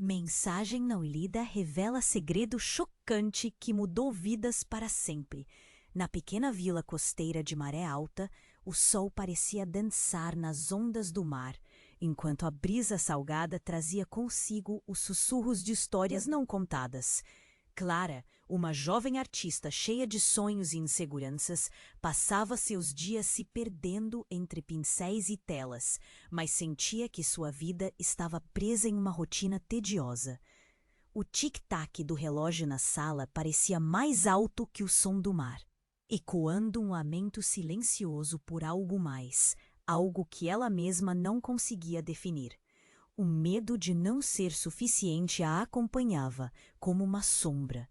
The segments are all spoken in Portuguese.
Mensagem não lida revela segredo chocante que mudou vidas para sempre. Na pequena vila costeira de Maré Alta, o sol parecia dançar nas ondas do mar, enquanto a brisa salgada trazia consigo os sussurros de histórias não contadas. Clara, uma jovem artista cheia de sonhos e inseguranças, passava seus dias se perdendo entre pincéis e telas, mas sentia que sua vida estava presa em uma rotina tediosa. O tic-tac do relógio na sala parecia mais alto que o som do mar, ecoando um lamento silencioso por algo mais, algo que ela mesma não conseguia definir. O medo de não ser suficiente a acompanhava, como uma sombra.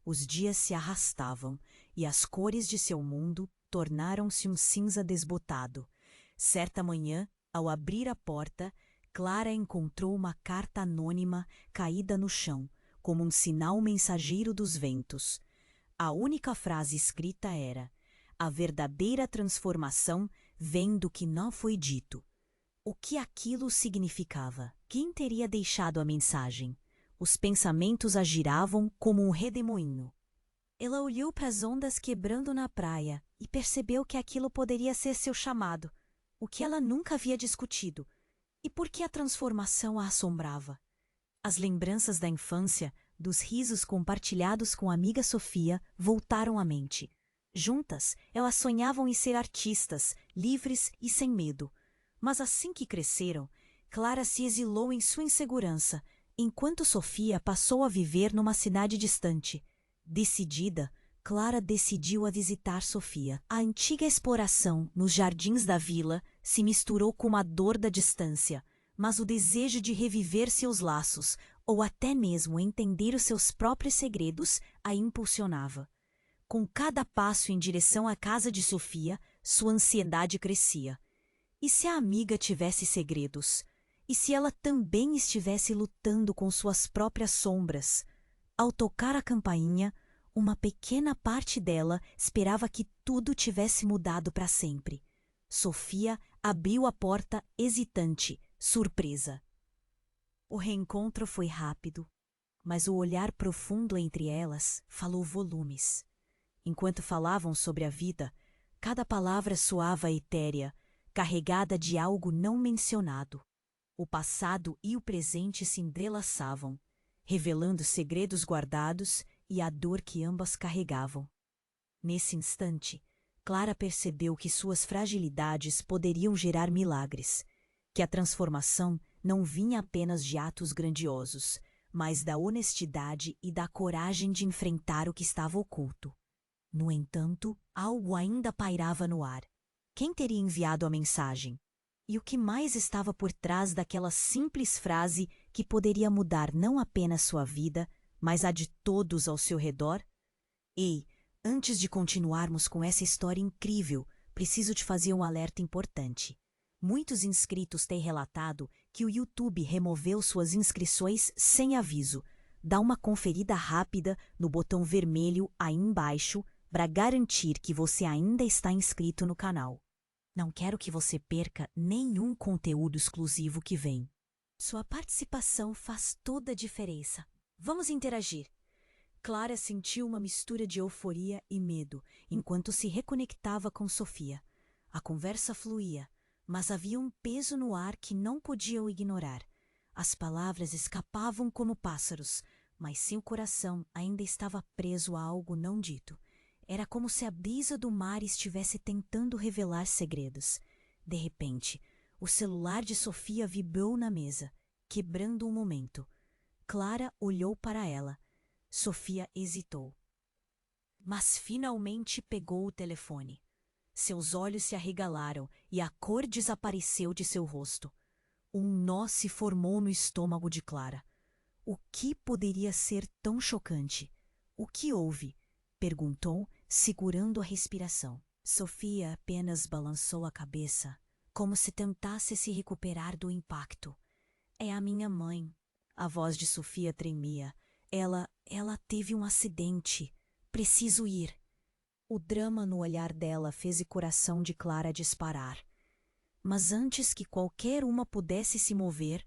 Os dias se arrastavam, e as cores de seu mundo tornaram-se um cinza desbotado. Certa manhã, ao abrir a porta, Clara encontrou uma carta anônima caída no chão, como um sinal mensageiro dos ventos. A única frase escrita era: "A verdadeira transformação vem do que não foi dito." O que aquilo significava? Quem teria deixado a mensagem? Os pensamentos a giravam como um redemoinho. Ela olhou para as ondas quebrando na praia e percebeu que aquilo poderia ser seu chamado, o que ela nunca havia discutido. E por que a transformação a assombrava? As lembranças da infância, dos risos compartilhados com a amiga Sofia, voltaram à mente. Juntas, elas sonhavam em ser artistas, livres e sem medo. Mas assim que cresceram, Clara se exilou em sua insegurança, enquanto Sofia passou a viver numa cidade distante. Decidida, Clara decidiu a visitar Sofia. A antiga exploração nos jardins da vila se misturou com a dor da distância, mas o desejo de reviver seus laços, ou até mesmo entender os seus próprios segredos, a impulsionava. Com cada passo em direção à casa de Sofia, sua ansiedade crescia. E se a amiga tivesse segredos? E se ela também estivesse lutando com suas próprias sombras? Ao tocar a campainha, uma pequena parte dela esperava que tudo tivesse mudado para sempre. Sofia abriu a porta hesitante, surpresa. O reencontro foi rápido, mas o olhar profundo entre elas falou volumes. Enquanto falavam sobre a vida, cada palavra soava etérea, carregada de algo não mencionado. O passado e o presente se entrelaçavam, revelando segredos guardados e a dor que ambas carregavam. Nesse instante, Clara percebeu que suas fragilidades poderiam gerar milagres, que a transformação não vinha apenas de atos grandiosos, mas da honestidade e da coragem de enfrentar o que estava oculto. No entanto, algo ainda pairava no ar. Quem teria enviado a mensagem? E o que mais estava por trás daquela simples frase que poderia mudar não apenas sua vida, mas a de todos ao seu redor? Ei, antes de continuarmos com essa história incrível, preciso te fazer um alerta importante. Muitos inscritos têm relatado que o YouTube removeu suas inscrições sem aviso. Dá uma conferida rápida no botão vermelho aí embaixo para garantir que você ainda está inscrito no canal. Não quero que você perca nenhum conteúdo exclusivo que vem. Sua participação faz toda a diferença. Vamos interagir. Clara sentiu uma mistura de euforia e medo enquanto se reconectava com Sofia. A conversa fluía, mas havia um peso no ar que não podiam ignorar. As palavras escapavam como pássaros, mas seu coração ainda estava preso a algo não dito. Era como se a brisa do mar estivesse tentando revelar segredos. De repente, o celular de Sofia vibrou na mesa, quebrando um momento. Clara olhou para ela. Sofia hesitou. Mas finalmente pegou o telefone. Seus olhos se arregalaram e a cor desapareceu de seu rosto. Um nó se formou no estômago de Clara. O que poderia ser tão chocante? O que houve? Perguntou, segurando a respiração. Sofia apenas balançou a cabeça, como se tentasse se recuperar do impacto. É a minha mãe. A voz de Sofia tremia. Ela teve um acidente. Preciso ir. O drama no olhar dela fez o coração de Clara disparar. Mas antes que qualquer uma pudesse se mover,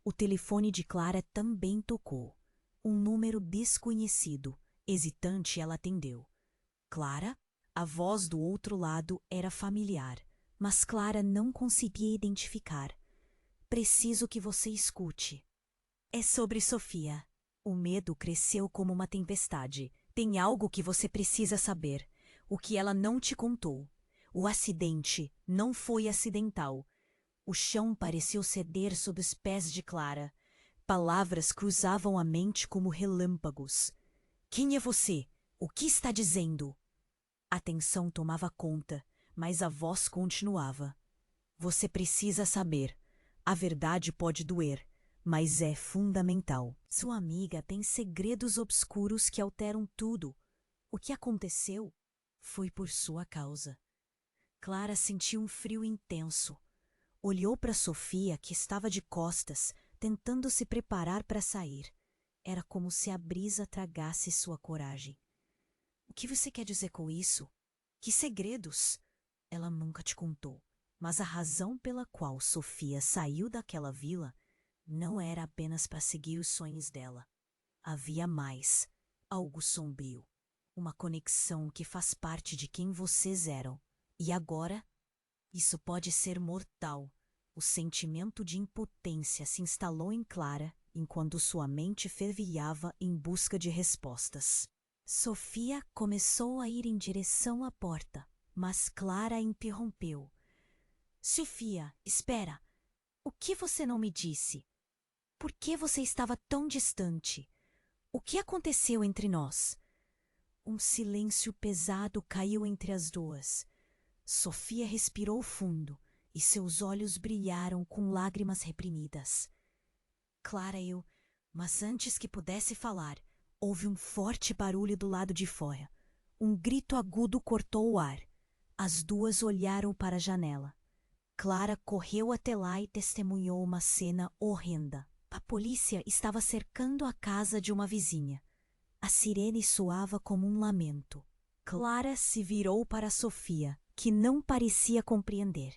O telefone de Clara também tocou. Um número desconhecido. Hesitante, ela atendeu. Clara? A voz do outro lado era familiar, mas Clara não conseguia identificar. Preciso que você escute. É sobre Sofia. O medo cresceu como uma tempestade. Tem algo que você precisa saber. O que ela não te contou. O acidente não foi acidental. O chão pareceu ceder sob os pés de Clara. Palavras cruzavam a mente como relâmpagos. Quem é você? O que está dizendo? A tensão tomava conta, mas a voz continuava. Você precisa saber. A verdade pode doer, mas é fundamental. Sua amiga tem segredos obscuros que alteram tudo. O que aconteceu foi por sua causa. Clara sentiu um frio intenso. Olhou para Sofia, que estava de costas, tentando se preparar para sair. Era como se a brisa tragasse sua coragem. O que você quer dizer com isso? Que segredos? Ela nunca te contou. Mas a razão pela qual Sofia saiu daquela vila não era apenas para seguir os sonhos dela. Havia mais, algo sombrio, uma conexão que faz parte de quem vocês eram. E agora? Isso pode ser mortal. O sentimento de impotência se instalou em Clara enquanto sua mente fervilhava em busca de respostas. Sofia começou a ir em direção à porta, mas Clara a interrompeu. Sofia, espera! O que você não me disse? Por que você estava tão distante? O que aconteceu entre nós? Um silêncio pesado caiu entre as duas. Sofia respirou fundo e seus olhos brilharam com lágrimas reprimidas. Clara, mas antes que pudesse falar, houve um forte barulho do lado de fora. Um grito agudo cortou o ar. As duas olharam para a janela. Clara correu até lá e testemunhou uma cena horrenda. A polícia estava cercando a casa de uma vizinha. A sirene soava como um lamento. Clara se virou para Sofia, que não parecia compreender.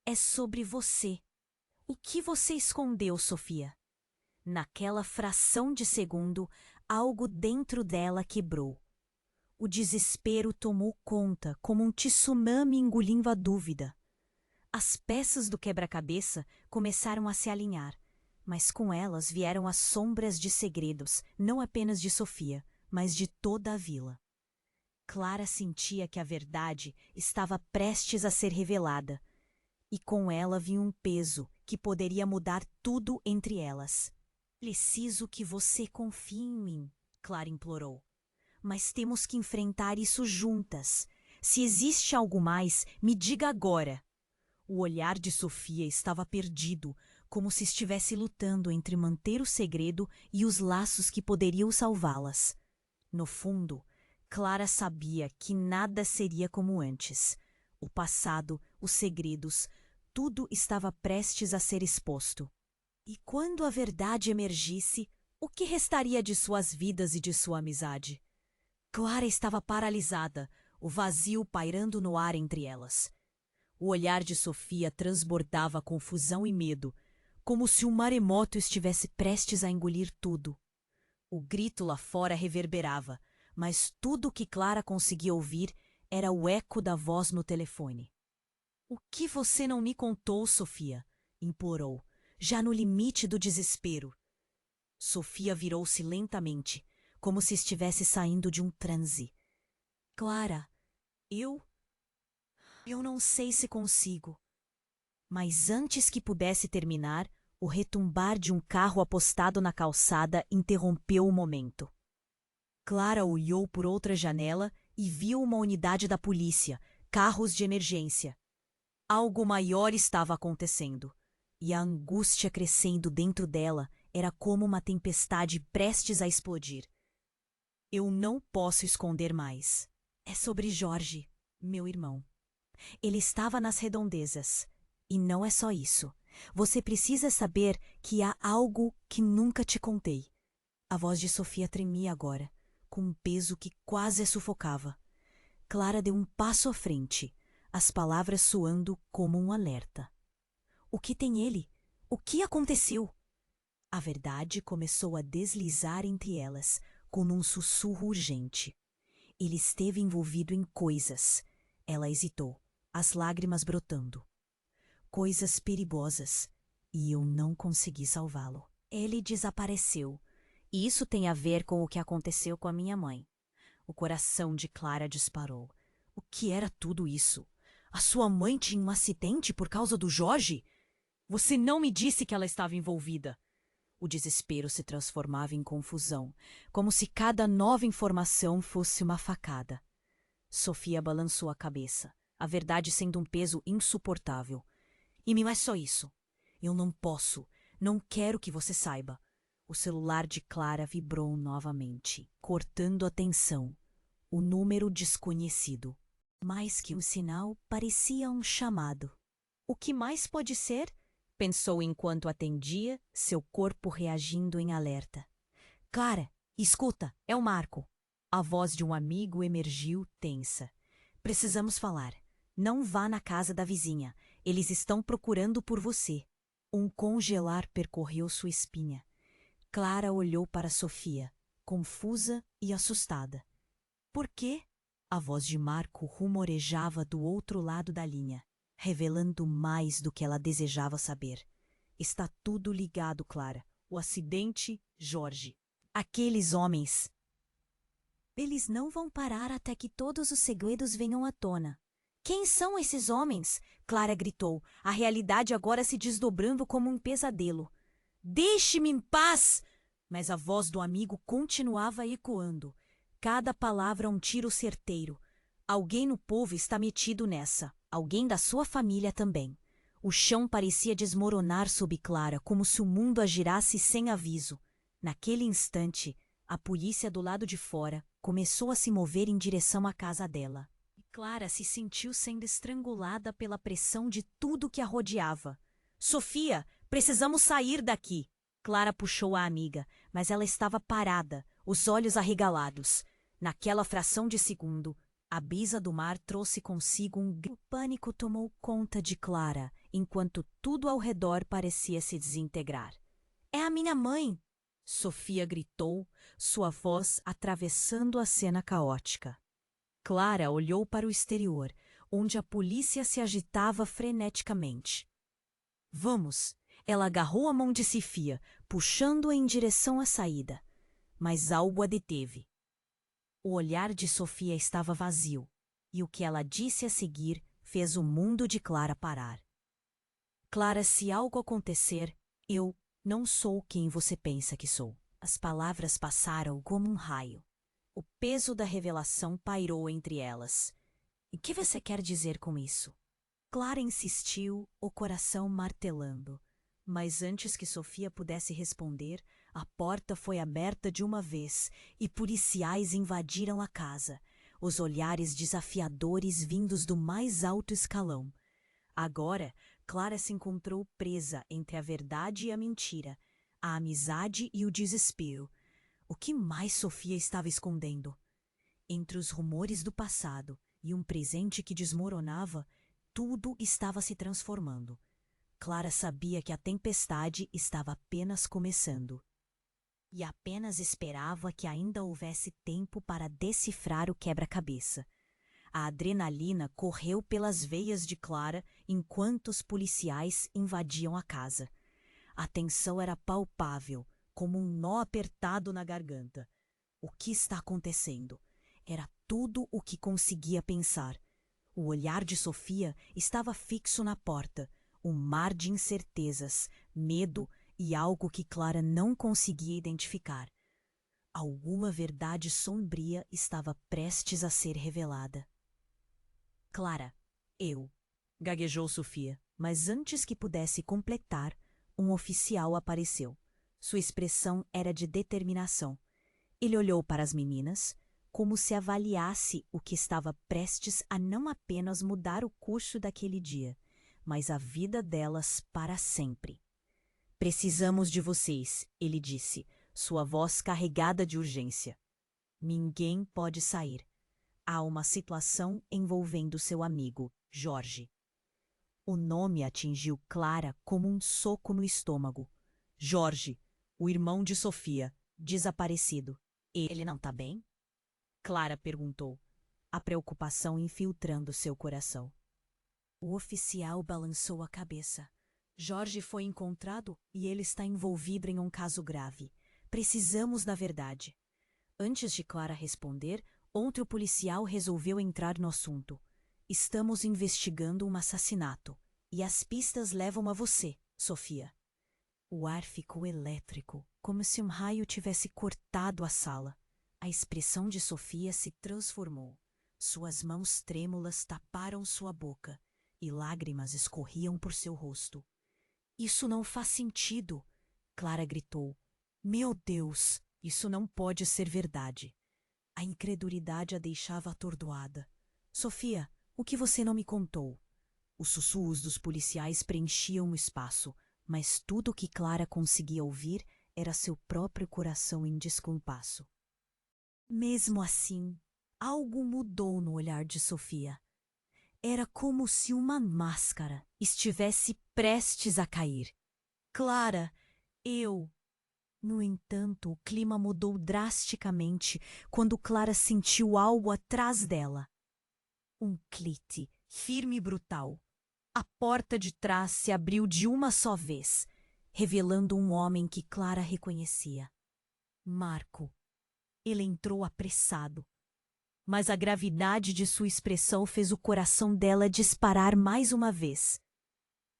É sobre você. O que você escondeu, Sofia? Naquela fração de segundo, algo dentro dela quebrou. O desespero tomou conta, como um tsunami engolindo a dúvida. As peças do quebra-cabeça começaram a se alinhar, mas com elas vieram as sombras de segredos, não apenas de Sofia, mas de toda a vila. Clara sentia que a verdade estava prestes a ser revelada, e com ela vinha um peso que poderia mudar tudo entre elas. Preciso que você confie em mim, Clara implorou. Mas temos que enfrentar isso juntas. Se existe algo mais, me diga agora. O olhar de Sofia estava perdido, como se estivesse lutando entre manter o segredo e os laços que poderiam salvá-las. No fundo, Clara sabia que nada seria como antes. O passado, os segredos, tudo estava prestes a ser exposto. E quando a verdade emergisse, o que restaria de suas vidas e de sua amizade? Clara estava paralisada, o vazio pairando no ar entre elas. O olhar de Sofia transbordava confusão e medo, como se um maremoto estivesse prestes a engolir tudo. O grito lá fora reverberava, mas tudo o que Clara conseguia ouvir era o eco da voz no telefone. O que você não me contou, Sofia? Implorou, já no limite do desespero. Sofia virou-se lentamente, como se estivesse saindo de um transe. Clara, eu não sei se consigo. Mas antes que pudesse terminar, o retumbar de um carro apostado na calçada interrompeu o momento. Clara olhou por outra janela e viu uma unidade da polícia, carros de emergência. Algo maior estava acontecendo, e a angústia crescendo dentro dela era como uma tempestade prestes a explodir. Eu não posso esconder mais. É sobre Jorge, meu irmão. Ele estava nas redondezas. E não é só isso. Você precisa saber que há algo que nunca te contei. A voz de Sofia tremia agora, com um peso que quase a sufocava. Clara deu um passo à frente, as palavras soando como um alerta. O que tem ele? O que aconteceu? A verdade começou a deslizar entre elas, como um sussurro urgente. Ele esteve envolvido em coisas. Ela hesitou, as lágrimas brotando. Coisas perigosas. E eu não consegui salvá-lo. Ele desapareceu. E isso tem a ver com o que aconteceu com a minha mãe. O coração de Clara disparou. O que era tudo isso? A sua mãe tinha um acidente por causa do Jorge? Você não me disse que ela estava envolvida. O desespero se transformava em confusão, como se cada nova informação fosse uma facada. Sofia balançou a cabeça, a verdade sendo um peso insuportável. E não é só isso. Eu não posso, não quero que você saiba. O celular de Clara vibrou novamente, cortando a tensão. O número desconhecido. Mais que um sinal, parecia um chamado. O que mais pode ser? Pensou enquanto atendia, seu corpo reagindo em alerta. Clara, escuta, é o Marco. A voz de um amigo emergiu tensa. Precisamos falar. Não vá na casa da vizinha. Eles estão procurando por você. Um congelar percorreu sua espinha. Clara olhou para Sofia, confusa e assustada. Por quê? A voz de Marco rumorejava do outro lado da linha, revelando mais do que ela desejava saber. Está tudo ligado, Clara. O acidente, Jorge. Aqueles homens. Eles não vão parar até que todos os segredos venham à tona. Quem são esses homens? Clara gritou, a realidade agora se desdobrando como um pesadelo. Deixe-me em paz! Mas a voz do amigo continuava ecoando. Cada palavra um tiro certeiro. Alguém no povo está metido nessa. Alguém da sua família também. O chão parecia desmoronar sob Clara, como se o mundo a girasse sem aviso. Naquele instante, a polícia do lado de fora começou a se mover em direção à casa dela. E Clara se sentiu sendo estrangulada pela pressão de tudo que a rodeava. Sofia, precisamos sair daqui! Clara puxou a amiga, mas ela estava parada, os olhos arregalados. Naquela fração de segundo, a brisa do mar trouxe consigo O pânico tomou conta de Clara, enquanto tudo ao redor parecia se desintegrar. É a minha mãe! Sofia gritou, sua voz atravessando a cena caótica. Clara olhou para o exterior, onde a polícia se agitava freneticamente. Vamos! Ela agarrou a mão de Sofia, puxando-a em direção à saída. Mas algo a deteve. O olhar de Sofia estava vazio, e o que ela disse a seguir fez o mundo de Clara parar. Clara, se algo acontecer, eu não sou quem você pensa que sou. As palavras passaram como um raio. O peso da revelação pairou entre elas. E o que você quer dizer com isso? Clara insistiu, o coração martelando. Mas antes que Sofia pudesse responder, a porta foi aberta de uma vez e policiais invadiram a casa, os olhares desafiadores vindos do mais alto escalão. Agora, Clara se encontrou presa entre a verdade e a mentira, a amizade e o desespero. O que mais Sofia estava escondendo? Entre os rumores do passado e um presente que desmoronava, tudo estava se transformando. Clara sabia que a tempestade estava apenas começando. E apenas esperava que ainda houvesse tempo para decifrar o quebra-cabeça. A adrenalina correu pelas veias de Clara enquanto os policiais invadiam a casa. A tensão era palpável, como um nó apertado na garganta. O que está acontecendo? Era tudo o que conseguia pensar. O olhar de Sofia estava fixo na porta, um mar de incertezas, medo e algo que Clara não conseguia identificar. Alguma verdade sombria estava prestes a ser revelada. Clara, eu, gaguejou Sofia, mas antes que pudesse completar, um oficial apareceu. Sua expressão era de determinação. Ele olhou para as meninas, como se avaliasse o que estava prestes a não apenas mudar o curso daquele dia, mas a vida delas para sempre. Precisamos de vocês, ele disse, sua voz carregada de urgência. Ninguém pode sair. Há uma situação envolvendo seu amigo, Jorge. O nome atingiu Clara como um soco no estômago. Jorge, o irmão de Sofia, desaparecido. Ele não tá bem? Clara perguntou, a preocupação infiltrando seu coração. O oficial balançou a cabeça. Jorge foi encontrado e ele está envolvido em um caso grave. Precisamos da verdade. Antes de Clara responder, outro policial resolveu entrar no assunto. Estamos investigando um assassinato e as pistas levam a você, Sofia. O ar ficou elétrico, como se um raio tivesse cortado a sala. A expressão de Sofia se transformou. Suas mãos trêmulas taparam sua boca e lágrimas escorriam por seu rosto. Isso não faz sentido, Clara gritou. Meu Deus, isso não pode ser verdade. A incredulidade a deixava atordoada. Sofia, o que você não me contou? Os sussurros dos policiais preenchiam o espaço, mas tudo o que Clara conseguia ouvir era seu próprio coração em descompasso. Mesmo assim, algo mudou no olhar de Sofia. Era como se uma máscara estivesse prestes a cair. Clara, eu... No entanto, o clima mudou drasticamente quando Clara sentiu algo atrás dela. Um clique, firme e brutal. A porta de trás se abriu de uma só vez, revelando um homem que Clara reconhecia. Marco. Ele entrou apressado. Mas a gravidade de sua expressão fez o coração dela disparar mais uma vez.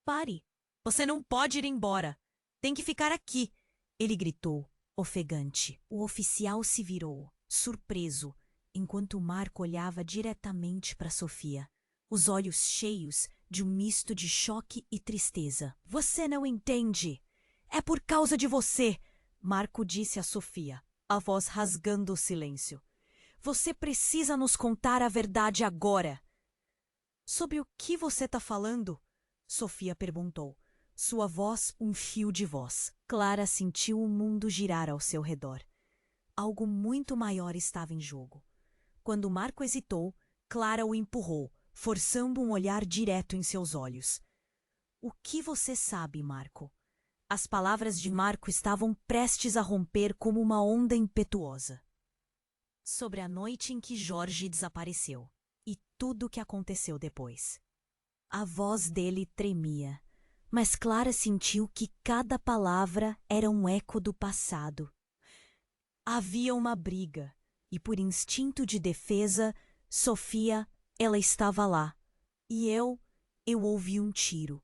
Pare! Você não pode ir embora! Tem que ficar aqui! Ele gritou, ofegante. O oficial se virou, surpreso, enquanto Marco olhava diretamente para Sofia, os olhos cheios de um misto de choque e tristeza. Você não entende! É por causa de você! Marco disse a Sofia, a voz rasgando o silêncio. Você precisa nos contar a verdade agora. Sobre o que você está falando? Sofia perguntou. Sua voz um fio de voz. Clara sentiu o mundo girar ao seu redor. Algo muito maior estava em jogo. Quando Marco hesitou, Clara o empurrou, forçando um olhar direto em seus olhos. O que você sabe, Marco? As palavras de Marco estavam prestes a romper como uma onda impetuosa. Sobre a noite em que Jorge desapareceu e tudo o que aconteceu depois. A voz dele tremia, mas Clara sentiu que cada palavra era um eco do passado. Havia uma briga e, por instinto de defesa, Sofia, ela estava lá. E eu ouvi um tiro.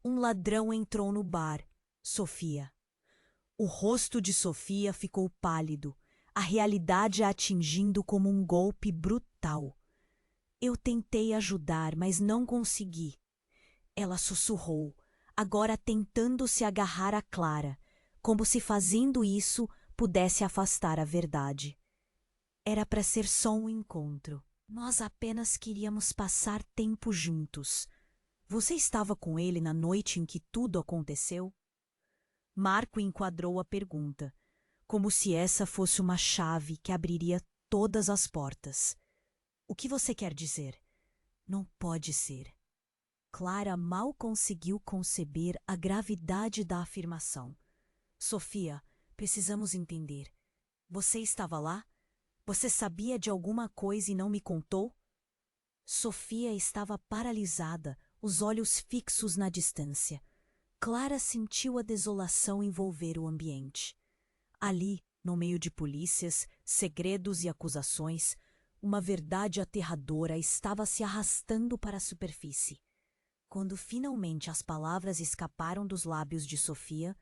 Um ladrão entrou no bar, Sofia. O rosto de Sofia ficou pálido, a realidade a atingindo como um golpe brutal. Eu tentei ajudar, mas não consegui. Ela sussurrou, agora tentando se agarrar a Clara, como se fazendo isso pudesse afastar a verdade. Era para ser só um encontro. Nós apenas queríamos passar tempo juntos. Você estava com ele na noite em que tudo aconteceu? Marco enquadrou a pergunta, como se essa fosse uma chave que abriria todas as portas. O que você quer dizer? Não pode ser. Clara mal conseguiu conceber a gravidade da afirmação. Sofia, precisamos entender. Você estava lá? Você sabia de alguma coisa e não me contou? Sofia estava paralisada, os olhos fixos na distância. Clara sentiu a desolação envolver o ambiente. Ali, no meio de polícias, segredos e acusações, uma verdade aterradora estava se arrastando para a superfície. Quando finalmente as palavras escaparam dos lábios de Sofia,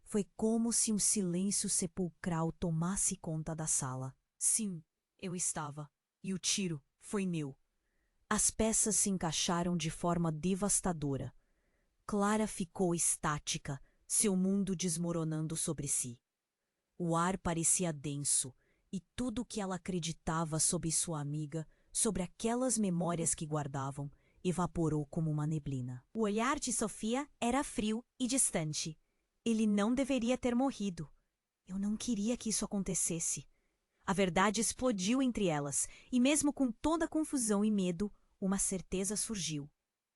foi como se um silêncio sepulcral tomasse conta da sala. Sim, eu estava. E o tiro foi meu. As peças se encaixaram de forma devastadora. Clara ficou estática, seu mundo desmoronando sobre si. O ar parecia denso, e tudo o que ela acreditava sobre sua amiga, sobre aquelas memórias que guardavam, evaporou como uma neblina. O olhar de Sofia era frio e distante. Ele não deveria ter morrido. Eu não queria que isso acontecesse. A verdade explodiu entre elas, e mesmo com toda a confusão e medo, uma certeza surgiu.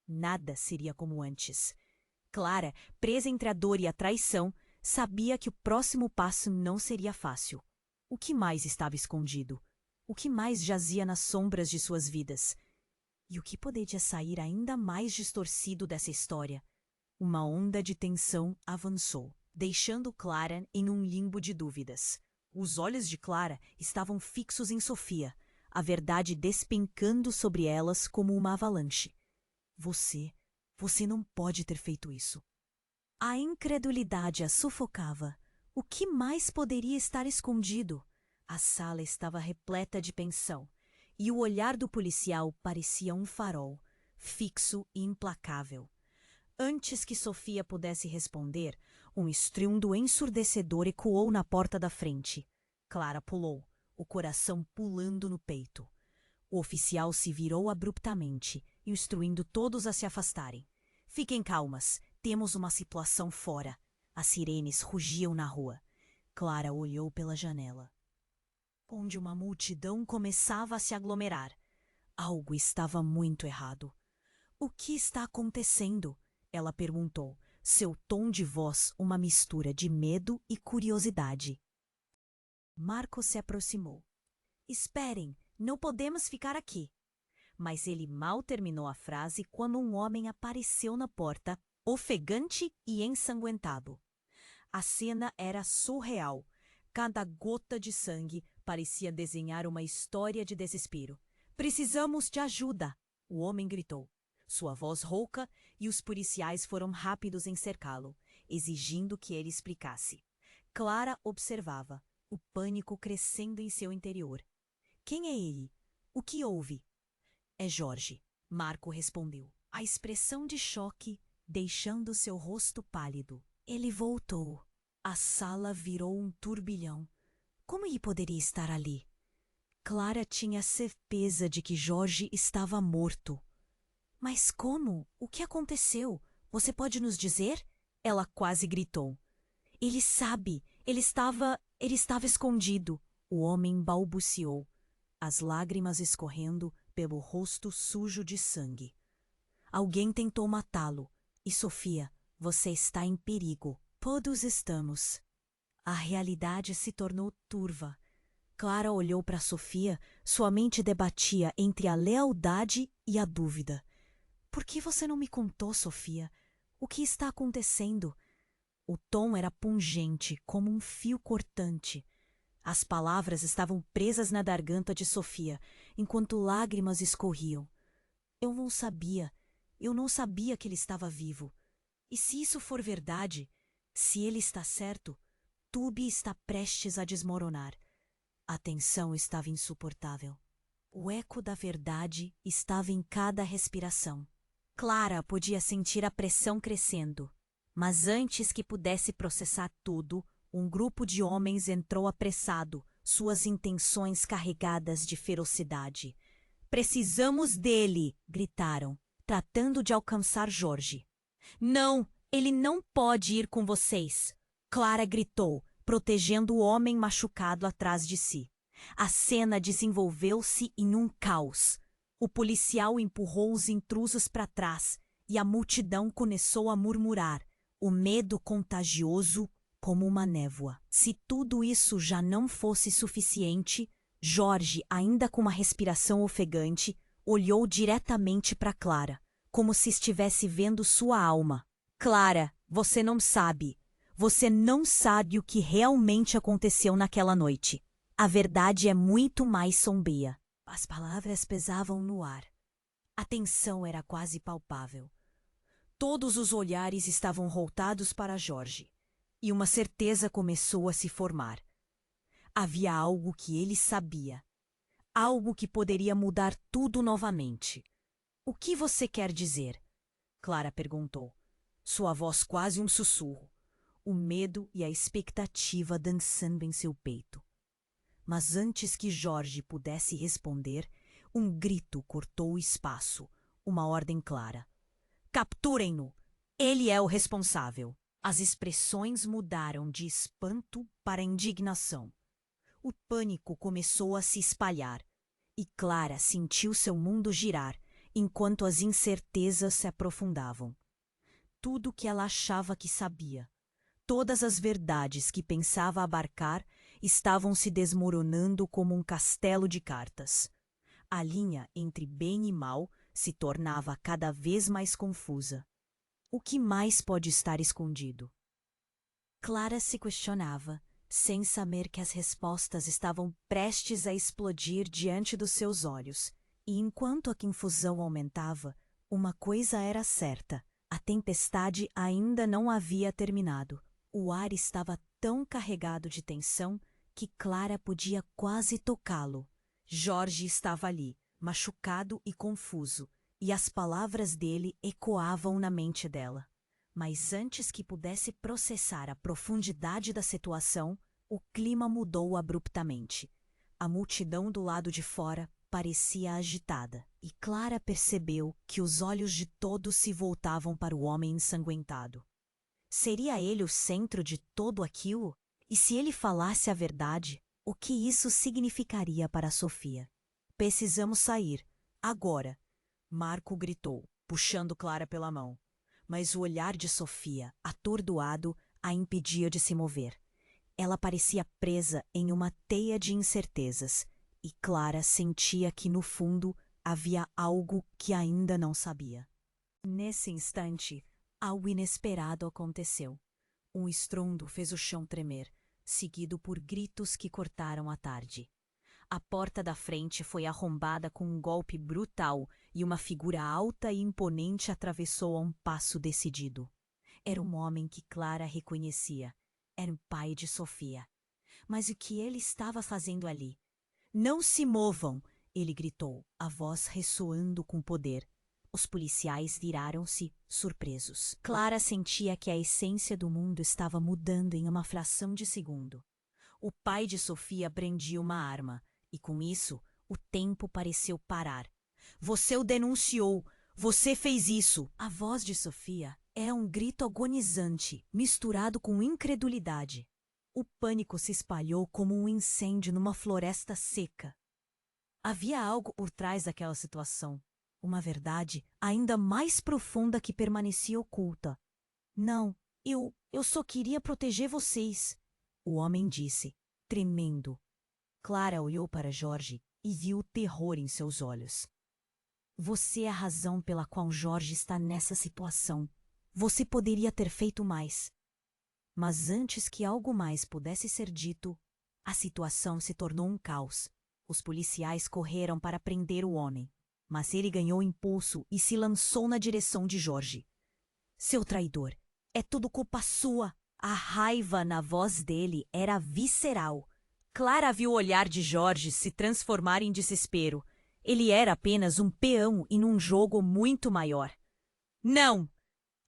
Nada seria como antes. Clara, presa entre a dor e a traição, Sabia que o próximo passo não seria fácil. O que mais estava escondido? O que mais jazia nas sombras de suas vidas? E o que poderia sair ainda mais distorcido dessa história? Uma onda de tensão avançou, deixando Clara em um limbo de dúvidas. Os olhos de Clara estavam fixos em Sofia, a verdade despencando sobre elas como uma avalanche. Você não pode ter feito isso. A incredulidade a sufocava. O que mais poderia estar escondido? A sala estava repleta de tensão, e o olhar do policial parecia um farol, fixo e implacável. Antes que Sofia pudesse responder, um estrondo ensurdecedor ecoou na porta da frente. Clara pulou, o coração pulando no peito. O oficial se virou abruptamente, instruindo todos a se afastarem. Fiquem calmas, temos uma situação fora. As sirenes rugiam na rua. Clara olhou pela janela, onde uma multidão começava a se aglomerar. Algo estava muito errado. O que está acontecendo? Ela perguntou, seu tom de voz uma mistura de medo e curiosidade. Marco se aproximou. Esperem, não podemos ficar aqui. Mas ele mal terminou a frase quando um homem apareceu na porta, ofegante e ensanguentado. A cena era surreal. Cada gota de sangue parecia desenhar uma história de desespero. Precisamos de ajuda! O homem gritou. Sua voz rouca e os policiais foram rápidos em cercá-lo, exigindo que ele explicasse. Clara observava, o pânico crescendo em seu interior. Quem é ele? O que houve? É Jorge, Marco respondeu, a expressão de choque deixando seu rosto pálido. Ele voltou. A sala virou um turbilhão. Como ele poderia estar ali? Clara tinha certeza de que Jorge estava morto. Mas como? O que aconteceu? Você pode nos dizer? Ela quase gritou. Ele sabe. Ele estava escondido. O homem balbuciou, as lágrimas escorrendo pelo rosto sujo de sangue. Alguém tentou matá-lo. E Sofia, você está em perigo. Todos estamos. A realidade se tornou turva. Clara olhou para Sofia, sua mente debatia entre a lealdade e a dúvida. Por que você não me contou, Sofia? O que está acontecendo? O tom era pungente, como um fio cortante. As palavras estavam presas na garganta de Sofia, enquanto lágrimas escorriam. Eu não sabia que ele estava vivo. E se isso for verdade, se ele está certo, Tube está prestes a desmoronar. A tensão estava insuportável. O eco da verdade estava em cada respiração. Clara podia sentir a pressão crescendo. Mas antes que pudesse processar tudo, um grupo de homens entrou apressado, suas intenções carregadas de ferocidade. Precisamos dele! Gritaram, tratando de alcançar Jorge. Não, ele não pode ir com vocês! Clara gritou, protegendo o homem machucado atrás de si. A cena desenvolveu-se em um caos. O policial empurrou os intrusos para trás e a multidão começou a murmurar, o medo contagioso como uma névoa. Se tudo isso já não fosse suficiente, Jorge, ainda com uma respiração ofegante, olhou diretamente para Clara, como se estivesse vendo sua alma. Clara, você não sabe. Você não sabe o que realmente aconteceu naquela noite. A verdade é muito mais sombria. As palavras pesavam no ar. A tensão era quase palpável. Todos os olhares estavam voltados para Jorge, e uma certeza começou a se formar. Havia algo que ele sabia, algo que poderia mudar tudo novamente. O que você quer dizer? Clara perguntou, sua voz quase um sussurro, o medo e a expectativa dançando em seu peito. Mas antes que Jorge pudesse responder, um grito cortou o espaço, uma ordem clara. Capturem-no! Ele é o responsável. As expressões mudaram de espanto para indignação. O pânico começou a se espalhar, e Clara sentiu seu mundo girar, enquanto as incertezas se aprofundavam. Tudo o que ela achava que sabia, Todas as verdades que pensava abarcar estavam se desmoronando como um castelo de cartas. A linha entre bem e mal se tornava cada vez mais confusa. O que mais pode estar escondido? Clara se questionava, sem saber que as respostas estavam prestes a explodir diante dos seus olhos. E enquanto a confusão aumentava, uma coisa era certa: a tempestade ainda não havia terminado. O ar estava tão carregado de tensão que Clara podia quase tocá-lo. Jorge estava ali, machucado e confuso, e as palavras dele ecoavam na mente dela. Mas antes que pudesse processar a profundidade da situação, o clima mudou abruptamente. A multidão do lado de fora parecia agitada, e Clara percebeu que os olhos de todos se voltavam para o homem ensanguentado. Seria ele o centro de tudo aquilo? E se ele falasse a verdade, o que isso significaria para Sofia? Precisamos sair, agora, Marco gritou, puxando Clara pela mão. Mas o olhar de Sofia, atordoado, a impedia de se mover. Ela parecia presa em uma teia de incertezas, e Clara sentia que, no fundo, havia algo que ainda não sabia. Nesse instante, algo inesperado aconteceu. Um estrondo fez o chão tremer, seguido por gritos que cortaram a tarde. A porta da frente foi arrombada com um golpe brutal e uma figura alta e imponente atravessou a um passo decidido. Era um homem que Clara reconhecia. Era o pai de Sofia. Mas o que ele estava fazendo ali? Não se movam! Ele gritou, a voz ressoando com poder. Os policiais viraram-se, surpresos. Clara sentia que a essência do mundo estava mudando em uma fração de segundo. O pai de Sofia brandia uma arma, e com isso, o tempo pareceu parar. Você o denunciou! Você fez isso! A voz de Sofia era um grito agonizante, misturado com incredulidade. O pânico se espalhou como um incêndio numa floresta seca. Havia algo por trás daquela situação. Uma verdade ainda mais profunda que permanecia oculta. Não, eu só queria proteger vocês, o homem disse, tremendo. Clara olhou para Jorge e viu o terror em seus olhos. Você é a razão pela qual Jorge está nessa situação. Você poderia ter feito mais. Mas antes que algo mais pudesse ser dito, a situação se tornou um caos. Os policiais correram para prender o homem, mas ele ganhou impulso e se lançou na direção de Jorge. Seu traidor, é tudo culpa sua! A raiva na voz dele era visceral. Clara viu o olhar de Jorge se transformar em desespero. Ele era apenas um peão em um jogo muito maior. Não!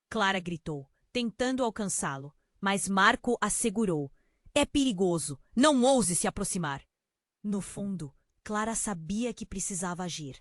Clara gritou, tentando alcançá-lo, mas Marco a segurou. É perigoso, não ouse se aproximar. No fundo, Clara sabia que precisava agir.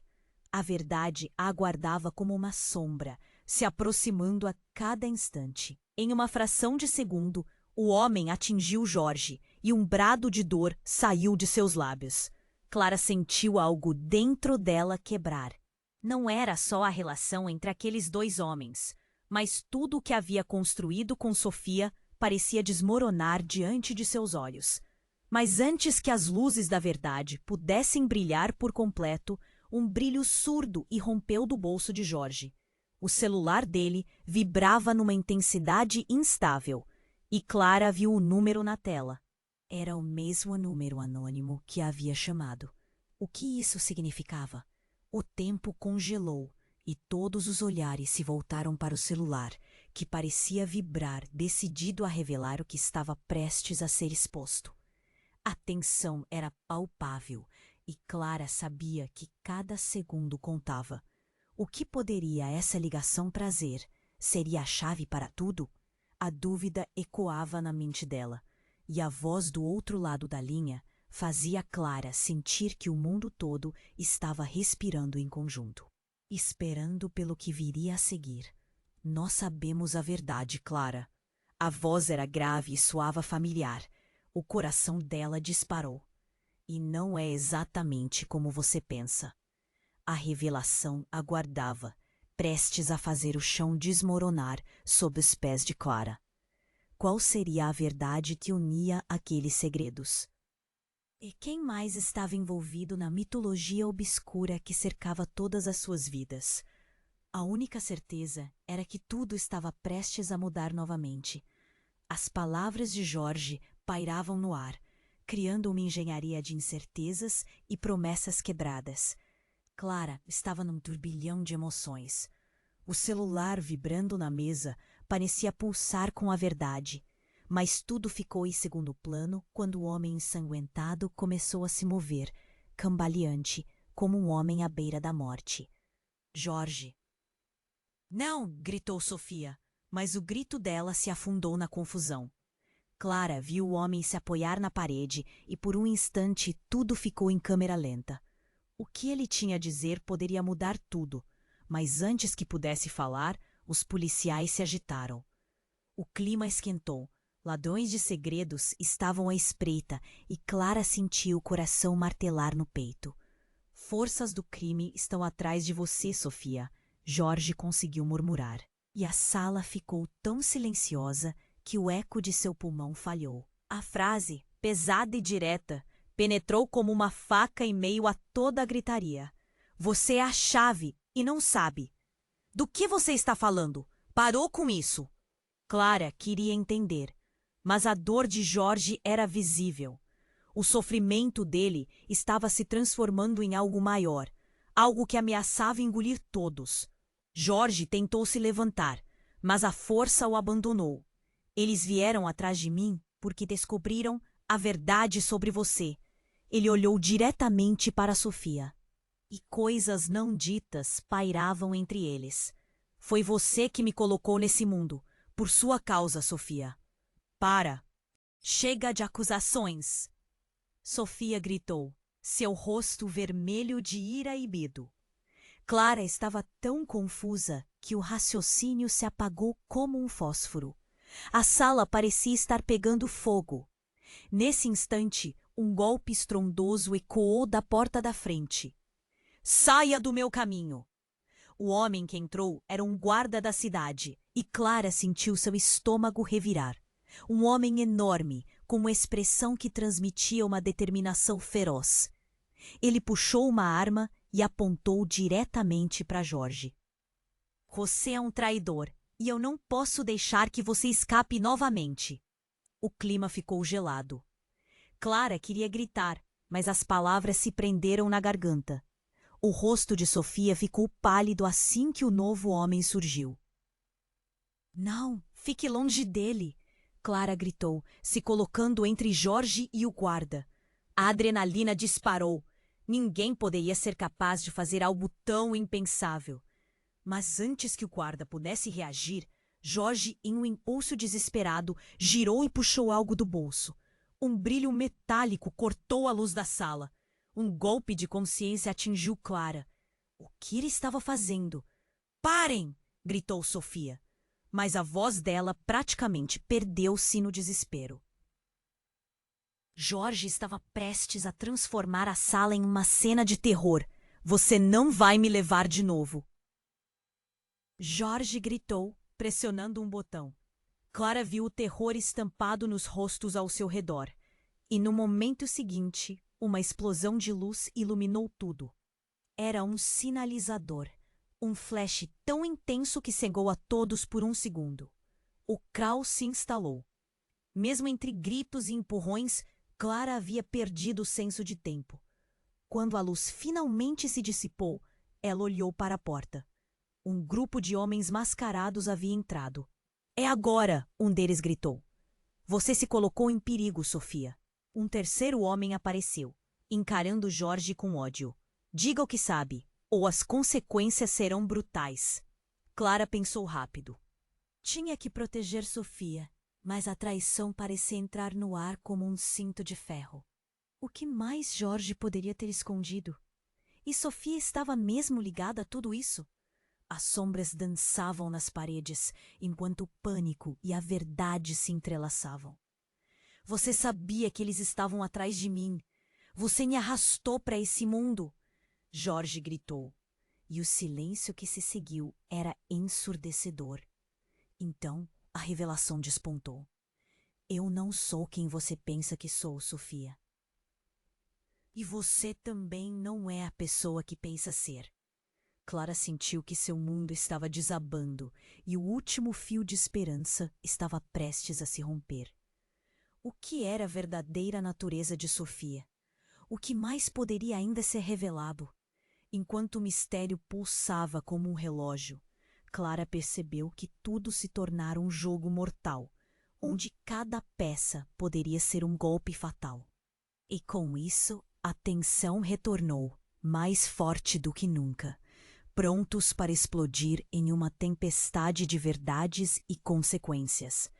A verdade a aguardava como uma sombra, se aproximando a cada instante. Em uma fração de segundo, o homem atingiu Jorge e um brado de dor saiu de seus lábios. Clara sentiu algo dentro dela quebrar. Não era só a relação entre aqueles dois homens, mas tudo o que havia construído com Sofia parecia desmoronar diante de seus olhos. Mas antes que as luzes da verdade pudessem brilhar por completo, um brilho surdo irrompeu do bolso de Jorge. O celular dele vibrava numa intensidade instável, e Clara viu o número na tela. Era o mesmo número anônimo que a havia chamado. O que isso significava? O tempo congelou e todos os olhares se voltaram para o celular, que parecia vibrar, decidido a revelar o que estava prestes a ser exposto. A tensão era palpável e Clara sabia que cada segundo contava. O que poderia essa ligação trazer? Seria a chave para tudo? A dúvida ecoava na mente dela, e a voz do outro lado da linha fazia Clara sentir que o mundo todo estava respirando em conjunto, esperando pelo que viria a seguir. Nós sabemos a verdade, Clara. A voz era grave e soava familiar. O coração dela disparou. E não é exatamente como você pensa. A revelação aguardava, prestes a fazer o chão desmoronar sob os pés de Clara. qual seria a verdade que unia aqueles segredos. E quem mais estava envolvido na mitologia obscura que cercava todas as suas vidas? A única certeza era que tudo estava prestes a mudar novamente. As palavras de Jorge pairavam no ar, criando uma engenharia de incertezas e promessas quebradas. Clara estava num turbilhão de emoções. O celular vibrando na mesa parecia pulsar com a verdade, mas tudo ficou em segundo plano quando o homem ensanguentado começou a se mover, cambaleante, como um homem à beira da morte. Jorge. Não! Gritou Sofia, mas o grito dela se afundou na confusão. Clara viu o homem se apoiar na parede e por um instante tudo ficou em câmera lenta. O que ele tinha a dizer poderia mudar tudo, mas antes que pudesse falar, os policiais se agitaram. O clima esquentou. Ladrões de segredos estavam à espreita e Clara sentiu o coração martelar no peito. Forças do crime estão atrás de você, Sofia, Jorge conseguiu murmurar. E a sala ficou tão silenciosa que o eco de seu pulmão falhou. A frase, pesada e direta, penetrou como uma faca em meio a toda a gritaria. Você é a chave e não sabe. Do que você está falando? Parou com isso. Clara queria entender, mas a dor de Jorge era visível. O sofrimento dele estava se transformando em algo maior, algo que ameaçava engolir todos. Jorge tentou se levantar, mas a força o abandonou. Eles vieram atrás de mim porque descobriram a verdade sobre você. Ele olhou diretamente para Sofia. E coisas não ditas pairavam entre eles. Foi você que me colocou nesse mundo. Por sua causa, Sofia. Para! Chega de acusações! Sofia gritou, seu rosto vermelho de ira e medo. Clara estava tão confusa que o raciocínio se apagou como um fósforo. A sala parecia estar pegando fogo. Nesse instante, um golpe estrondoso ecoou da porta da frente. Saia do meu caminho! O homem que entrou era um guarda da cidade, e Clara sentiu seu estômago revirar. Um homem enorme, com uma expressão que transmitia uma determinação feroz. Ele puxou uma arma e apontou diretamente para Jorge. Você é um traidor, e eu não posso deixar que você escape novamente. O clima ficou gelado. Clara queria gritar, mas as palavras se prenderam na garganta. O rosto de Sofia ficou pálido assim que o novo homem surgiu. Não, fique longe dele, Clara gritou, se colocando entre Jorge e o guarda. A adrenalina disparou. Ninguém poderia ser capaz de fazer algo tão impensável. Mas antes que o guarda pudesse reagir, Jorge, em um impulso desesperado, girou e puxou algo do bolso. Um brilho metálico cortou a luz da sala. Um golpe de consciência atingiu Clara. O que ele estava fazendo? Parem! Gritou Sofia. Mas a voz dela praticamente perdeu-se no desespero. Jorge estava prestes a transformar a sala em uma cena de terror. Você não vai me levar de novo. Jorge gritou, pressionando um botão. Clara viu o terror estampado nos rostos ao seu redor. E no momento seguinte, uma explosão de luz iluminou tudo. Era um sinalizador. Um flash tão intenso que cegou a todos por um segundo. O caos se instalou. Mesmo entre gritos e empurrões, Clara havia perdido o senso de tempo. Quando a luz finalmente se dissipou, ela olhou para a porta. Um grupo de homens mascarados havia entrado. É agora! Um deles gritou. Você se colocou em perigo, Sofia. Um terceiro homem apareceu, encarando Jorge com ódio. Diga o que sabe, ou as consequências serão brutais. Clara pensou rápido. Tinha que proteger Sofia, mas a traição parecia entrar no ar como um cinto de ferro. O que mais Jorge poderia ter escondido? E Sofia estava mesmo ligada a tudo isso? As sombras dançavam nas paredes, enquanto o pânico e a verdade se entrelaçavam. Você sabia que eles estavam atrás de mim. Você me arrastou para esse mundo. Jorge gritou. E o silêncio que se seguiu era ensurdecedor. Então, a revelação despontou. Eu não sou quem você pensa que sou, Sofia. E você também não é a pessoa que pensa ser. Clara sentiu que seu mundo estava desabando e o último fio de esperança estava prestes a se romper. O que era a verdadeira natureza de Sofia? O que mais poderia ainda ser revelado? Enquanto o mistério pulsava como um relógio, Clara percebeu que tudo se tornara um jogo mortal, onde cada peça poderia ser um golpe fatal. E com isso, a tensão retornou, mais forte do que nunca, prontos para explodir em uma tempestade de verdades e consequências.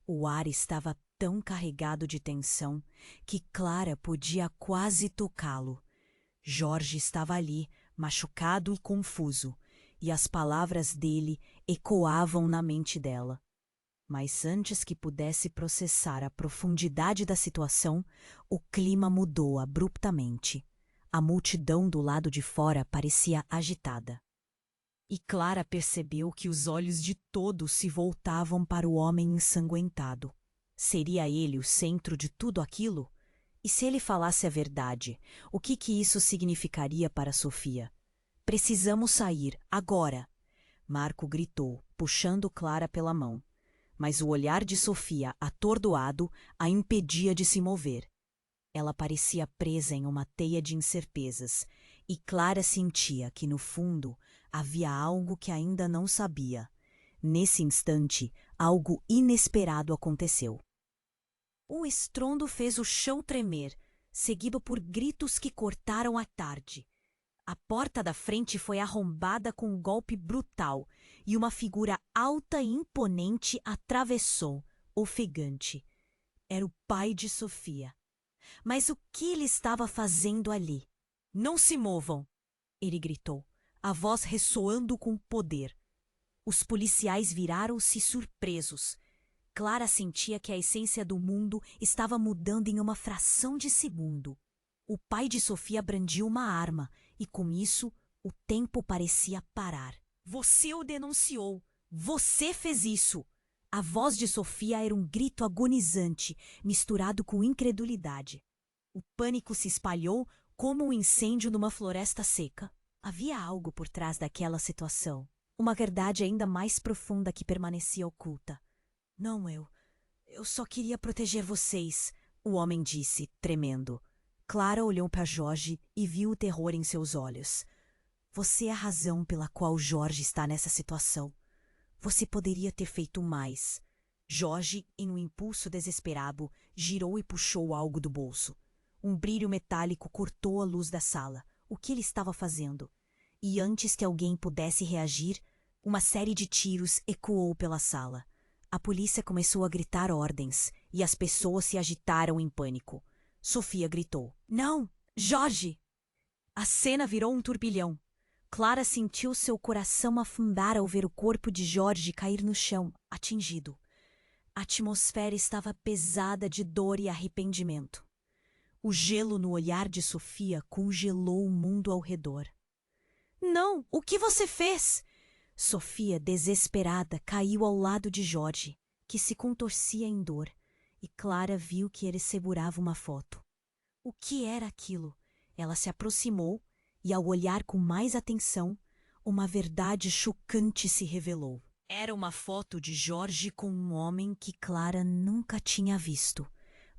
O ar estava tão carregado de tensão que Clara podia quase tocá-lo. Jorge estava ali, machucado e confuso, e as palavras dele ecoavam na mente dela. Mas antes que pudesse processar a profundidade da situação, o clima mudou abruptamente. A multidão do lado de fora parecia agitada. E Clara percebeu que os olhos de todos se voltavam para o homem ensanguentado. Seria ele o centro de tudo aquilo? E se ele falasse a verdade, o que isso significaria para Sofia? Precisamos sair, agora! Marco gritou, puxando Clara pela mão. Mas o olhar de Sofia, atordoado, a impedia de se mover. Ela parecia presa em uma teia de incertezas, e Clara sentia que, no fundo, havia algo que ainda não sabia. Nesse instante, algo inesperado aconteceu. O estrondo fez o chão tremer, seguido por gritos que cortaram a tarde. A porta da frente foi arrombada com um golpe brutal e uma figura alta e imponente atravessou, ofegante. Era o pai de Sofia. Mas o que ele estava fazendo ali? Não se movam! Ele gritou, a voz ressoando com poder. Os policiais viraram-se surpresos. Clara sentia que a essência do mundo estava mudando em uma fração de segundo. O pai de Sofia brandiu uma arma e, com isso, o tempo parecia parar. Você o denunciou! Você fez isso! A voz de Sofia era um grito agonizante, misturado com incredulidade. O pânico se espalhou como um incêndio numa floresta seca. Havia algo por trás daquela situação, uma verdade ainda mais profunda que permanecia oculta. Não, eu só queria proteger vocês, o homem disse, tremendo. Clara olhou para Jorge e viu o terror em seus olhos. Você é a razão pela qual Jorge está nessa situação. Você poderia ter feito mais. Jorge, em um impulso desesperado, girou e puxou algo do bolso. Um brilho metálico cortou a luz da sala. O que ele estava fazendo? E antes que alguém pudesse reagir, uma série de tiros ecoou pela sala. A polícia começou a gritar ordens e as pessoas se agitaram em pânico. Sofia gritou: Não! Jorge! A cena virou um turbilhão. Clara sentiu seu coração afundar ao ver o corpo de Jorge cair no chão, atingido. A atmosfera estava pesada de dor e arrependimento. O gelo no olhar de Sofia congelou o mundo ao redor. Não! O que você fez? Sofia, desesperada, caiu ao lado de Jorge, que se contorcia em dor, e Clara viu que ele segurava uma foto. O que era aquilo? Ela se aproximou e, ao olhar com mais atenção, uma verdade chocante se revelou. Era uma foto de Jorge com um homem que Clara nunca tinha visto,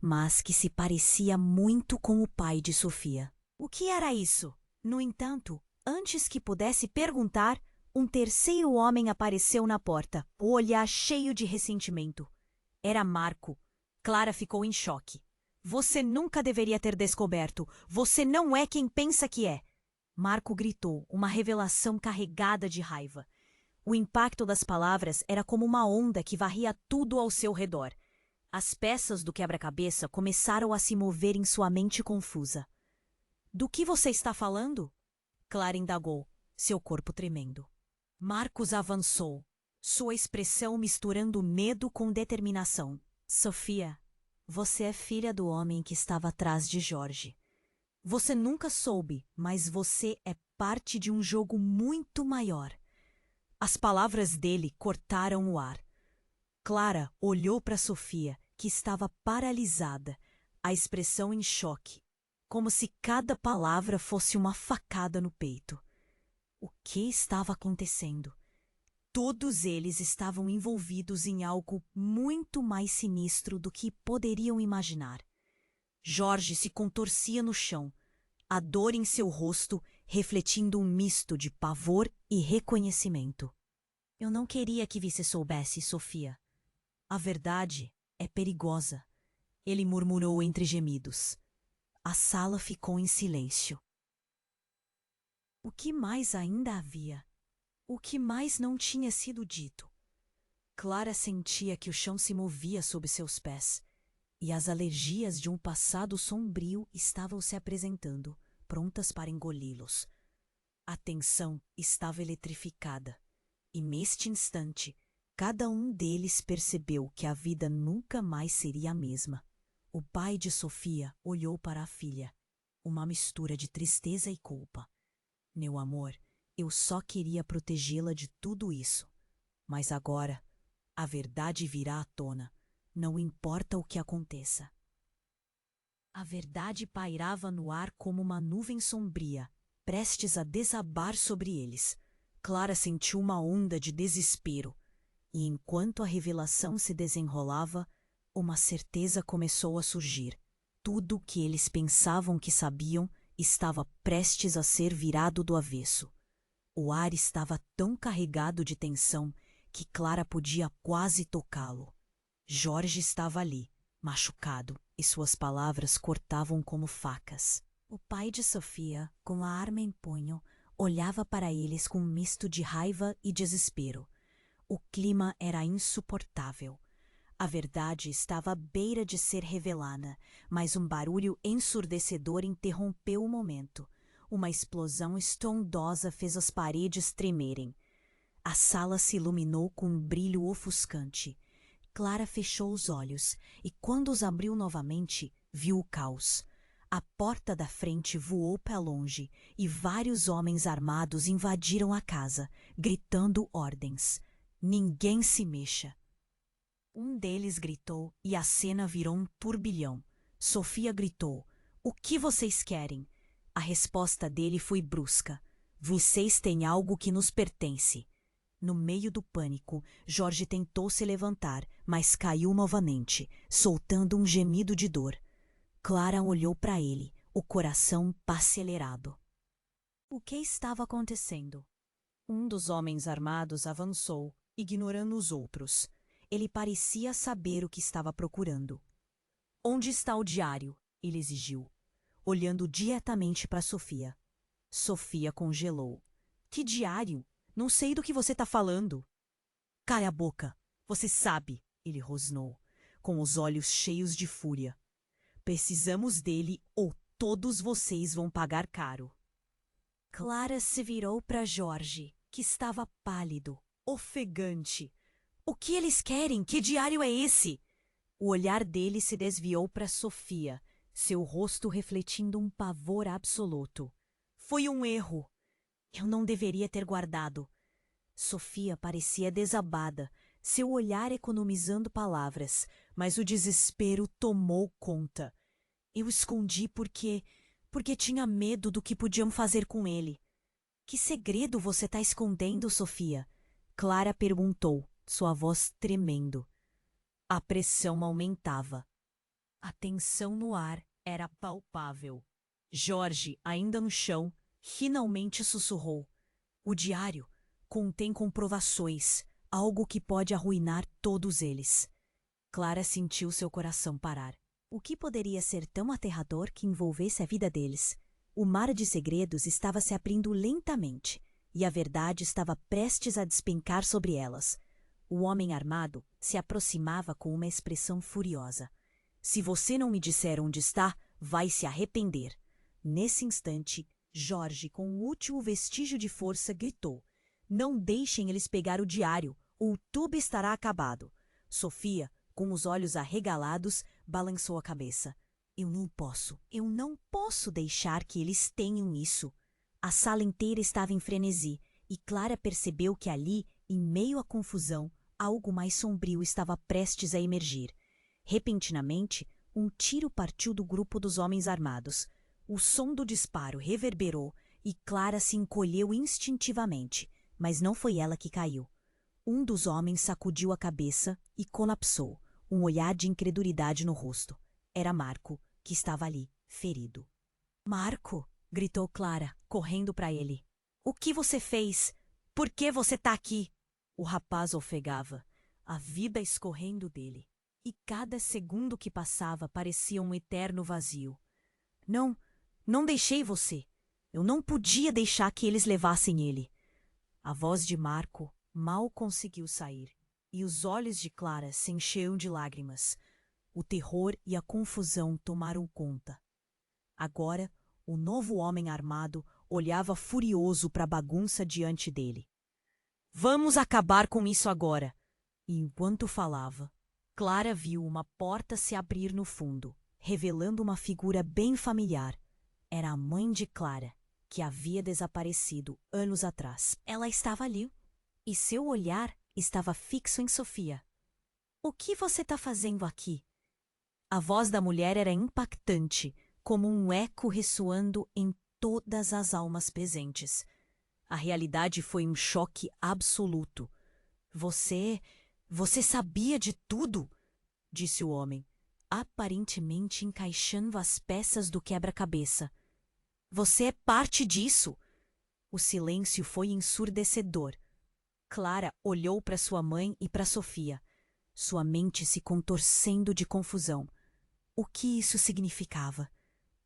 mas que se parecia muito com o pai de Sofia. O que era isso? No entanto, antes que pudesse perguntar, um terceiro homem apareceu na porta, o olhar cheio de ressentimento. Era Marco. Clara ficou em choque. Você nunca deveria ter descoberto. Você não é quem pensa que é. Marco gritou, uma revelação carregada de raiva. O impacto das palavras era como uma onda que varria tudo ao seu redor. As peças do quebra-cabeça começaram a se mover em sua mente confusa. Do que você está falando? Clara indagou, seu corpo tremendo. Marcos avançou, sua expressão misturando medo com determinação. Sofia, você é filha do homem que estava atrás de Jorge. Você nunca soube, mas você é parte de um jogo muito maior. As palavras dele cortaram o ar. Clara olhou para Sofia, que estava paralisada, a expressão em choque, como se cada palavra fosse uma facada no peito. O que estava acontecendo? Todos eles estavam envolvidos em algo muito mais sinistro do que poderiam imaginar. Jorge se contorcia no chão, a dor em seu rosto refletindo um misto de pavor e reconhecimento. Eu não queria que você soubesse, Sofia. A verdade é perigosa, ele murmurou entre gemidos. A sala ficou em silêncio. O que mais ainda havia? O que mais não tinha sido dito? Clara sentia que o chão se movia sob seus pés, e as alergias de um passado sombrio estavam se apresentando, prontas para engoli-los. A tensão estava eletrificada, e neste instante, cada um deles percebeu que a vida nunca mais seria a mesma. O pai de Sofia olhou para a filha, uma mistura de tristeza e culpa. Meu amor, eu só queria protegê-la de tudo isso. Mas agora, a verdade virá à tona, não importa o que aconteça. A verdade pairava no ar como uma nuvem sombria, prestes a desabar sobre eles. Clara sentiu uma onda de desespero, e enquanto a revelação se desenrolava, uma certeza começou a surgir. Tudo o que eles pensavam que sabiam estava prestes a ser virado do avesso. O ar estava tão carregado de tensão que Clara podia quase tocá-lo. Jorge estava ali, machucado, e suas palavras cortavam como facas. O pai de Sofia, com a arma em punho, olhava para eles com um misto de raiva e desespero. O clima era insuportável. A verdade estava à beira de ser revelada, mas um barulho ensurdecedor interrompeu o momento. Uma explosão estrondosa fez as paredes tremerem. A sala se iluminou com um brilho ofuscante. Clara fechou os olhos e, quando os abriu novamente, viu o caos. A porta da frente voou para longe e vários homens armados invadiram a casa, gritando ordens. Ninguém se mexa. Um deles gritou e a cena virou um turbilhão. Sofia gritou: "O que vocês querem?" A resposta dele foi brusca: "Vocês têm algo que nos pertence." No meio do pânico, Jorge tentou se levantar, mas caiu novamente, soltando um gemido de dor. Clara olhou para ele, o coração acelerado. O que estava acontecendo? Um dos homens armados avançou, ignorando os outros. Ele parecia saber o que estava procurando. "Onde está o diário?" ele exigiu, olhando diretamente para Sofia. Sofia congelou. "Que diário? Não sei do que você está falando." "Cale a boca. Você sabe," ele rosnou, com os olhos cheios de fúria. "Precisamos dele ou todos vocês vão pagar caro." Clara se virou para Jorge, que estava pálido, ofegante. "O que eles querem? Que diário é esse?" O olhar dele se desviou para Sofia, seu rosto refletindo um pavor absoluto. "Foi um erro. Eu não deveria ter guardado." Sofia parecia desabada, seu olhar economizando palavras, mas o desespero tomou conta. "Eu escondi porque tinha medo do que podiam fazer com ele." "Que segredo você está escondendo, Sofia?" Clara perguntou, sua voz tremendo. A pressão aumentava. A tensão no ar era palpável. Jorge, ainda no chão, finalmente sussurrou: "O diário contém comprovações, algo que pode arruinar todos eles." Clara sentiu seu coração parar. O que poderia ser tão aterrador que envolvesse a vida deles? O mar de segredos estava se abrindo lentamente, e a verdade estava prestes a despencar sobre elas. O homem armado se aproximava com uma expressão furiosa. "Se você não me disser onde está, vai se arrepender." Nesse instante, Jorge, com o último vestígio de força, gritou: "Não deixem eles pegar o diário, ou tudo estará acabado." Sofia, com os olhos arregalados, balançou a cabeça. Eu não posso deixar que eles tenham isso." A sala inteira estava em frenesi, e Clara percebeu que ali, em meio à confusão, algo mais sombrio estava prestes a emergir. Repentinamente, um tiro partiu do grupo dos homens armados. O som do disparo reverberou e Clara se encolheu instintivamente, mas não foi ela que caiu. Um dos homens sacudiu a cabeça e colapsou, um olhar de incredulidade no rosto. Era Marco, que estava ali, ferido. Marco! Gritou Clara, correndo para ele. O que você fez? Por que você está aqui? O rapaz ofegava, a vida escorrendo dele. E cada segundo que passava parecia um eterno vazio. Não deixei você. Eu não podia deixar que eles levassem ele. A voz de Marco mal conseguiu sair, e os olhos de Clara se encheram de lágrimas. O terror e a confusão tomaram conta. Agora, o novo homem armado olhava furioso para a bagunça diante dele. Vamos acabar com isso agora! E enquanto falava, Clara viu uma porta se abrir no fundo, revelando uma figura bem familiar. Era a mãe de Clara, que havia desaparecido anos atrás. Ela estava ali, e seu olhar estava fixo em Sofia. O que você está fazendo aqui? A voz da mulher era impactante, como um eco ressoando em todas as almas presentes. A realidade foi um choque absoluto. Você sabia de tudo? Disse o homem, aparentemente encaixando as peças do quebra-cabeça. Você é parte disso. O silêncio foi ensurdecedor. Clara olhou para sua mãe e para Sofia, sua mente se contorcendo de confusão. O que isso significava?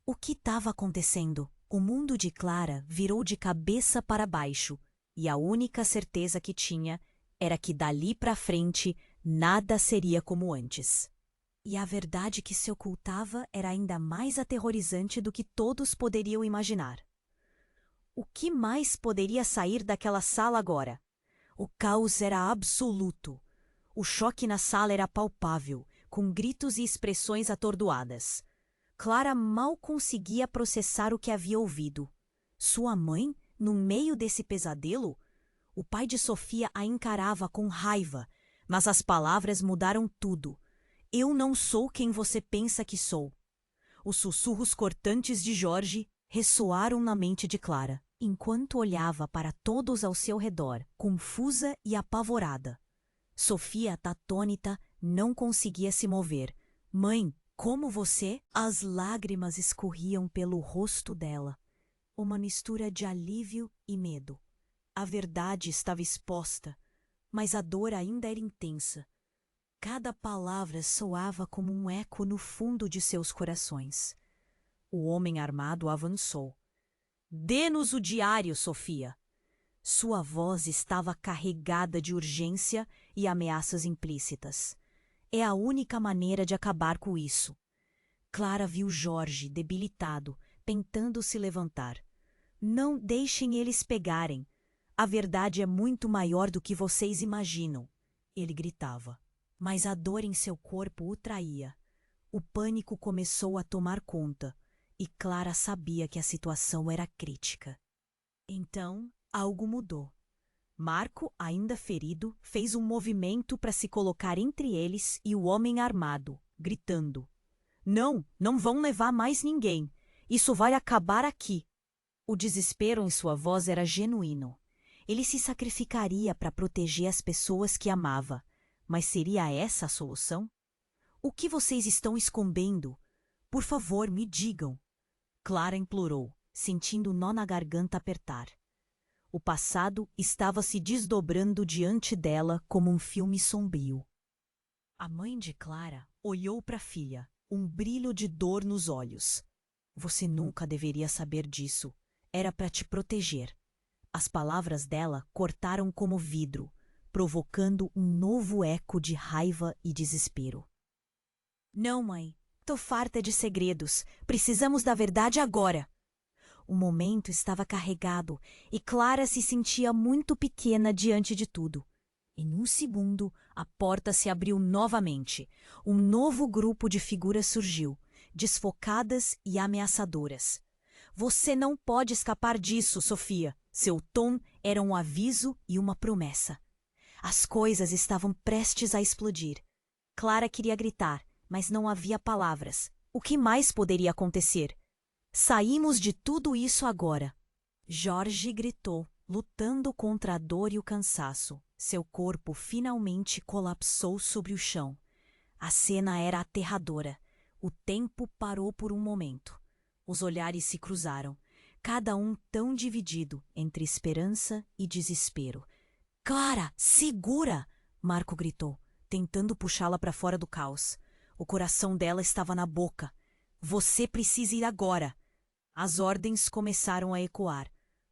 O que estava acontecendo? O mundo de Clara virou de cabeça para baixo, e a única certeza que tinha era que dali para frente nada seria como antes. E a verdade que se ocultava era ainda mais aterrorizante do que todos poderiam imaginar. O que mais poderia sair daquela sala agora? O caos era absoluto. O choque na sala era palpável, com gritos e expressões atordoadas. Clara mal conseguia processar o que havia ouvido. Sua mãe, no meio desse pesadelo? O pai de Sofia a encarava com raiva, mas as palavras mudaram tudo. Eu não sou quem você pensa que sou. Os sussurros cortantes de Jorge ressoaram na mente de Clara, enquanto olhava para todos ao seu redor, confusa e apavorada. Sofia, atônita, não conseguia se mover. Mãe, como você? As lágrimas escorriam pelo rosto dela. Uma mistura de alívio e medo. A verdade estava exposta, mas a dor ainda era intensa. Cada palavra soava como um eco no fundo de seus corações. O homem armado avançou. Dê-nos o diário, Sofia. Sua voz estava carregada de urgência e ameaças implícitas. É a única maneira de acabar com isso. Clara viu Jorge, debilitado, tentando se levantar. Não deixem eles pegarem. A verdade é muito maior do que vocês imaginam, ele gritava. Mas a dor em seu corpo o traía. O pânico começou a tomar conta, e Clara sabia que a situação era crítica. Então, algo mudou. Marco, ainda ferido, fez um movimento para se colocar entre eles e o homem armado, gritando. Não vão levar mais ninguém. Isso vai acabar aqui. O desespero em sua voz era genuíno. Ele se sacrificaria para proteger as pessoas que amava. Mas seria essa a solução? O que vocês estão escondendo? Por favor, me digam. Clara implorou, sentindo o nó na garganta apertar. O passado estava se desdobrando diante dela como um filme sombrio. A mãe de Clara olhou para a filha, um brilho de dor nos olhos. Você nunca deveria saber disso. Era para te proteger. As palavras dela cortaram como vidro, provocando um novo eco de raiva e desespero. Não, mãe. Tô farta de segredos. Precisamos da verdade agora. O momento estava carregado e Clara se sentia muito pequena diante de tudo. Em um segundo, a porta se abriu novamente. Um novo grupo de figuras surgiu, desfocadas e ameaçadoras. Você não pode escapar disso, Sofia. Seu tom era um aviso e uma promessa. As coisas estavam prestes a explodir. Clara queria gritar, mas não havia palavras. O que mais poderia acontecer? Saímos de tudo isso agora. Jorge gritou, lutando contra a dor e o cansaço. Seu corpo finalmente colapsou sobre o chão. A cena era aterradora. O tempo parou por um momento. Os olhares se cruzaram, cada um tão dividido entre esperança e desespero. Clara, segura! Marco gritou, tentando puxá-la para fora do caos. O coração dela estava na boca. Você precisa ir agora! As ordens começaram a ecoar.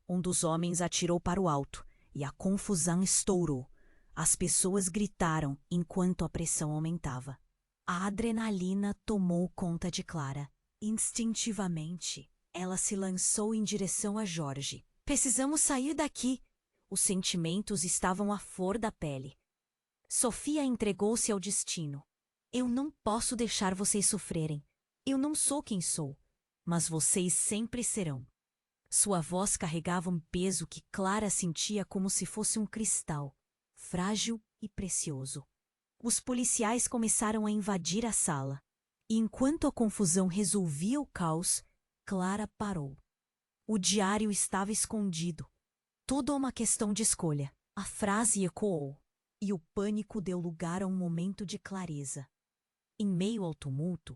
Um dos homens atirou para o alto e a confusão estourou. As pessoas gritaram enquanto a pressão aumentava. A adrenalina tomou conta de Clara. Instintivamente, ela se lançou em direção a Jorge. Precisamos sair daqui! Os sentimentos estavam à flor da pele. Sofia entregou-se ao destino. Eu não posso deixar vocês sofrerem. Eu não sou quem sou, mas vocês sempre serão. Sua voz carregava um peso que Clara sentia como se fosse um cristal, frágil e precioso. Os policiais começaram a invadir a sala, e enquanto a confusão resolvia o caos, Clara parou. O diário estava escondido. Tudo é uma questão de escolha. A frase ecoou, e o pânico deu lugar a um momento de clareza. Em meio ao tumulto,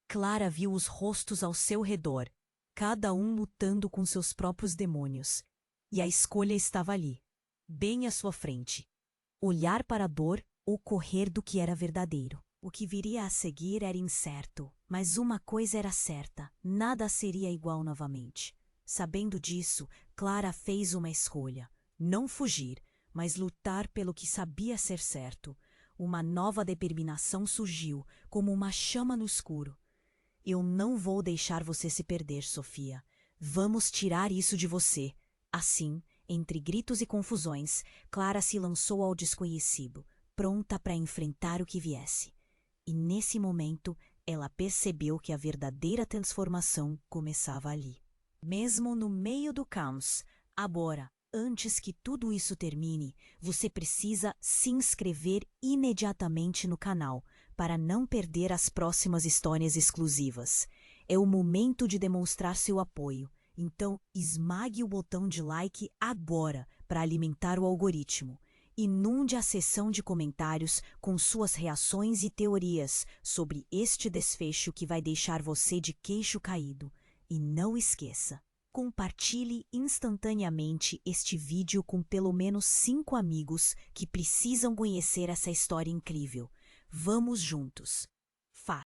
Clara viu os rostos ao seu redor, cada um lutando com seus próprios demônios. E a escolha estava ali, bem à sua frente. Olhar para a dor ou correr do que era verdadeiro. O que viria a seguir era incerto, mas uma coisa era certa: nada seria igual novamente. Sabendo disso, Clara fez uma escolha: não fugir, mas lutar pelo que sabia ser certo. Uma nova determinação surgiu, como uma chama no escuro. Eu não vou deixar você se perder, Sofia. Vamos tirar isso de você. Assim, entre gritos e confusões, Clara se lançou ao desconhecido, pronta para enfrentar o que viesse. E nesse momento, ela percebeu que a verdadeira transformação começava ali. Mesmo no meio do caos, agora, antes que tudo isso termine, você precisa se inscrever imediatamente no canal para não perder as próximas histórias exclusivas. É o momento de demonstrar seu apoio, então esmague o botão de like agora para alimentar o algoritmo. Inunde a seção de comentários com suas reações e teorias sobre este desfecho que vai deixar você de queixo caído. E não esqueça, compartilhe instantaneamente este vídeo com pelo menos 5 amigos que precisam conhecer essa história incrível. Vamos juntos!